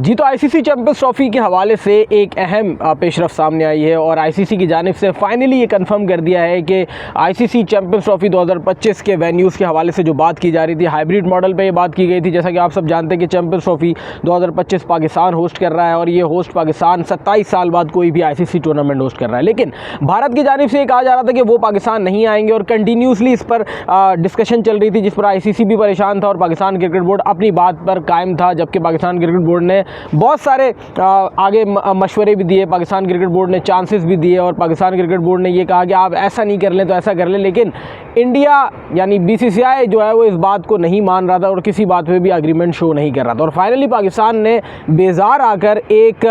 जी तो ICC champions trophy के हवाले से एक अहम पेशरफ सामने आई है और आईसीसी की जानिब से फाइनली ये कंफर्म कर दिया है कि आईसीसी चैंपियंस ट्रॉफी 2025 के वेन्यूज़ के हवाले से जो बात की जा रही थी, हाइब्रिड मॉडल पे ये बात की गई थी। जैसा कि आप सब जानते हैं कि चैंपियंस ट्रॉफी 2025 पाकिस्तान होस्ट कर रहा है और ये होस्ट पाकिस्तान 27 साल बाद कोई भी आईसीसी टूर्नामेंट होस्ट कर रहा है। लेकिन भारत की जानिब से ये कहा जा रहा था कि वो पाकिस्तान नहीं आएंगे और कंटिन्यूसली इस पर डिस्कशन चल रही थी, जिस पर आईसीसी भी परेशान था और पाकिस्तान क्रिकेट बोर्ड अपनी बात पर कायम था। जबकि पाकिस्तान क्रिकेट बोर्ड ने बहुत सारे आगे मशवरे भी दिए, पाकिस्तान क्रिकेट बोर्ड ने चांसेस भी दिए और पाकिस्तान क्रिकेट बोर्ड ने ये कहा कि आप ऐसा नहीं कर लें तो ऐसा कर लें। लेकिन इंडिया यानी बीसीसीआई जो है वो इस बात को नहीं मान रहा था और किसी बात पे भी एग्रीमेंट शो नहीं कर रहा था। और फाइनली पाकिस्तान ने बेजार आकर एक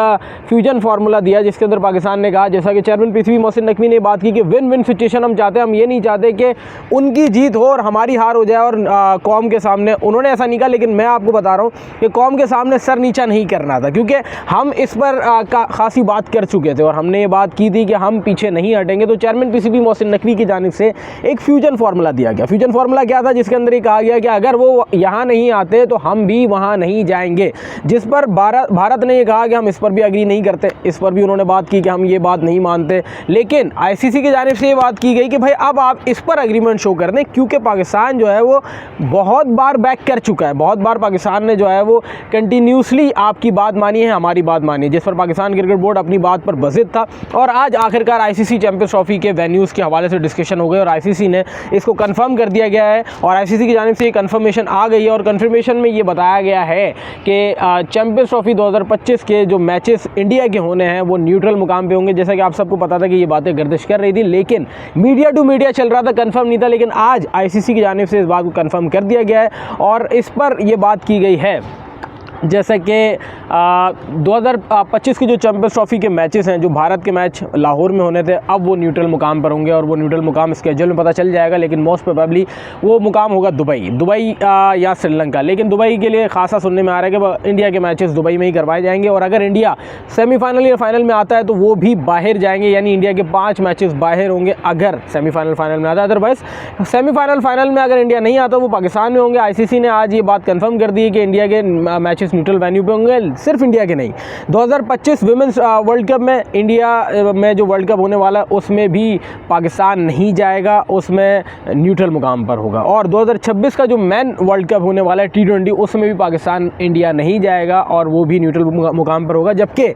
फ्यूजन फार्मूला दिया, जिसके अंदर पाकिस्तान ने कहा, जैसा कि चेयरमैन पीसीबी मोहसिन नकवी ने बात की कि विन विन सिचुएशन हम चाहते हैं। हम ये नहीं चाहते कि उनकी जीत हो और हमारी हार हो जाए और कौम के सामने उन्होंने ऐसा नहीं कहा, लेकिन मैं आपको बता रहा हूँ कि कौम के सामने सर नीचा नहीं करना था, क्योंकि हम इस पर खासी बात कर चुके थे और हमने ये बात की थी कि हम पीछे नहीं हटेंगे। तो चेयरमैन पीसीबी मोहसिन नकवी की जानिब से एक फ्यूजन फार्मूला दिया गया। फ्यूजन फार्मूला क्या था? जिसके अंदर ये कहा गया कि अगर वो यहाँ नहीं आते तो हम भी वहाँ नहीं जाएंगे। जिस पर भारत ने ये कहा कि हम इस पर भी एग्री नहीं करते, इस पर भी उन्होंने बात की कि हम ये बात नहीं मानते। लेकिन आईसीसी की जानिब से ये बात की गई कि भाई अब आप इस पर एग्रीमेंट शो कर दें, क्योंकि पाकिस्तान जो है वो बहुत बार बैक कर चुका है। बहुत बार पाकिस्तान ने जो है वो कंटिन्यूसली आपकी बात मानी है, हमारी बात मानी है, जिस पर पाकिस्तान क्रिकेट बोर्ड अपनी बात पर बज़िद था। और आज आखिरकार आईसीसी चैंपियंस ट्रॉफी के वेन्यूज़ के हवाले से डिस्कशन हो गई और आईसीसी ने इसको कंफर्म कर दिया गया है और आईसीसी की जानिब से ये कंफर्मेशन आ गई है। और कंफर्मेशन में ये बताया गया है कि चैंपियंस ट्रॉफी 2025 के जो मैचेस इंडिया के होने हैं वो न्यूट्रल मुकाम पे होंगे। जैसा कि आप सबको पता था कि ये बातें गर्दिश कर रही थी, लेकिन मीडिया टू मीडिया चल रहा था, कंफर्म नहीं था। लेकिन आज आईसीसी की जानिब से इस बात को कंफर्म कर दिया गया है और इस पर यह बात की गई है जैसे कि 2025 की जो चैंपियंस ट्रॉफी के मैचेस हैं, जो भारत के मैच लाहौर में होने थे, अब वो न्यूट्रल मुकाम पर होंगे और वो न्यूट्रल मुकाम स्केड्यूल में पता चल जाएगा। लेकिन मोस्ट प्रोबेबली वो मुकाम होगा दुबई या श्रीलंका। लेकिन दुबई के लिए खासा सुनने में आ रहा है कि इंडिया के मैचेस दुबई में ही करवाए जाएंगे और अगर इंडिया सेमीफाइनल या फाइनल में आता है तो वो भी बाहर जाएंगे, यानी इंडिया के 5 मैचेस बाहर होंगे अगर सेमीफाइनल फाइनल में आता है। अदरवाइज सेमीफाइनल फाइनल में अगर इंडिया नहीं आता वो पाकिस्तान में होंगे। आईसीसी ने आज ये बात कंफर्म कर दी है कि इंडिया के मैचेस न्यूट्रल वेन्यू पे होंगे। सिर्फ इंडिया के नहीं, 2025 वुमेन्स वर्ल्ड कप में इंडिया में जो वर्ल्ड कप होने वाला है उसमें भी पाकिस्तान नहीं जाएगा, उसमें न्यूट्रल मुकाम पर होगा। और 2026 का जो मैन वर्ल्ड कप होने वाला है T20, उसमें भी पाकिस्तान इंडिया नहीं जाएगा और वो भी न्यूट्रल मुकाम पर होगा। जबकि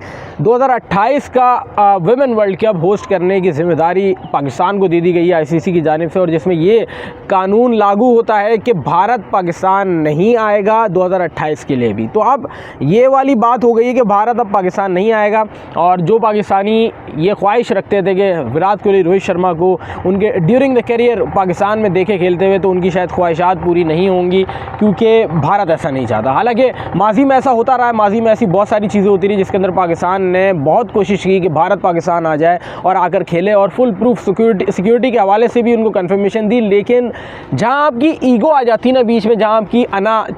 2028 का वुमेन वर्ल्ड कप होस्ट करने की जिम्मेदारी पाकिस्तान को दे दी गई है आईसीसी की जानिब से, और जिसमें ये कानून लागू होता है कि भारत पाकिस्तान नहीं आएगा 2028 के लिए भी। तो अब ये वाली बात हो गई है कि भारत अब पाकिस्तान नहीं आएगा और जो पाकिस्तानी ये ख्वाहिश रखते थे कि विराट कोहली, रोहित शर्मा को उनके ड्यूरिंग द करियर पाकिस्तान में देखे खेलते हुए, तो उनकी शायद ख्वाहिशात पूरी नहीं होंगी, क्योंकि भारत ऐसा नहीं चाहता। हालांकि माजी में ऐसा होता रहा है, माजी में ऐसी बहुत सारी चीज़ें होती रही जिसके अंदर पाकिस्तान ने बहुत कोशिश की कि भारत पाकिस्तान आ जाए और आकर खेले और फुल प्रूफ सिक्योरिटी के हवाले से भी उनको कन्फर्मेशन दी। लेकिन जहाँ आपकी ईगो आ जाती है ना बीच में, जहाँ आपकी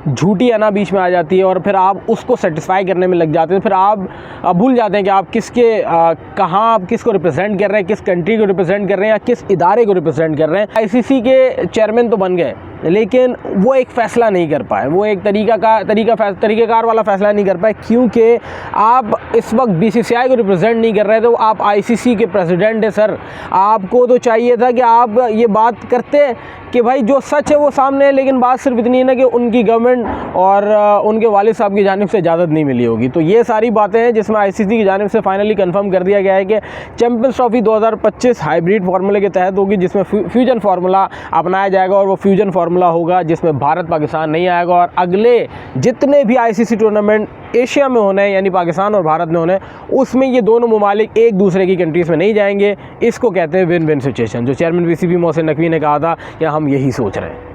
झूठी अना बीच में आ जाती है और फिर आप उसको सेटिस्फाई करने में लग जाते हैं, फिर आप भूल जाते हैं कि आप किसके कहाँ आप किसको रिप्रेजेंट कर रहे हैं, किस कंट्री को रिप्रेजेंट कर रहे हैं या किस इदारे को रिप्रेजेंट कर रहे हैं। आईसीसी के चेयरमैन तो बन गए, लेकिन वो एक फ़ैसला नहीं कर पाए, वो एक तरीक़ाकार वाला फ़ैसला नहीं कर पाए, क्योंकि आप इस वक्त बीसीसीआई को रिप्रेजेंट नहीं कर रहे थे, तो आप आईसीसी के प्रेसिडेंट हैं सर। आपको तो चाहिए था कि आप ये बात करते कि भाई जो सच है वो सामने है, लेकिन बात सिर्फ इतनी है ना कि उनकी गवर्नमेंट और उनके वालिद साहब की जानिब से इजाज़त नहीं मिली होगी। तो ये सारी बातें हैं जिसमें आईसीसी की जानिब से फाइनली कंफर्म कर दिया गया है कि चैंपियंस ट्रॉफी 2025 हाइब्रिड फार्मूले के तहत होगी, जिसमें फ्यूजन फार्मूला अपनाया जाएगा और वो फ्यूजन फार्मूला होगा जिसमें भारत पाकिस्तान नहीं आएगा और अगले जितने भी आईसीसी टूर्नामेंट एशिया में होने हैं, यानी पाकिस्तान और भारत में होने, उसमें ये दोनों ममालिक एक दूसरे की कंट्रीज़ में नहीं जाएंगे। इसको कहते हैं विन विन सिचुएशन, जो चेयरमैन पीसीबी मोहसिन नकवी ने कहा था कि हम यही सोच रहे हैं।